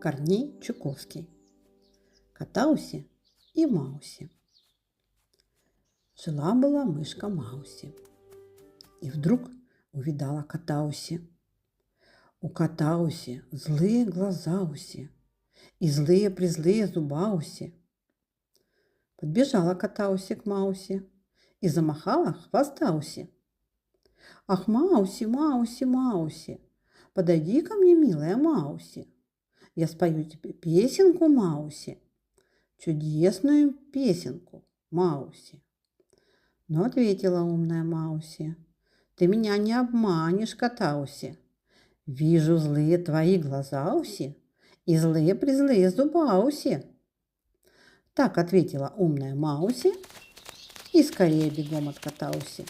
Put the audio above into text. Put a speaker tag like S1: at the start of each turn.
S1: Корней Чуковский. Катауси и Мауси. Жила-была мышка Мауси. И вдруг увидала Катауси. У Катауси злые глазауси и злые-призлые зубауси. Подбежала Катауси к Мауси и замахала хвостауси. «Ах, Мауси, Мауси, Мауси, подойди ко мне, милая Мауси. Я спою тебе песенку, Мауси, чудесную песенку, Мауси». Но ответила умная Мауси: «Ты меня не обманешь, Катауси. Вижу злые твои глазауси и злые-призлые зубауси». Так ответила умная Мауси и скорее бегом от Катауси.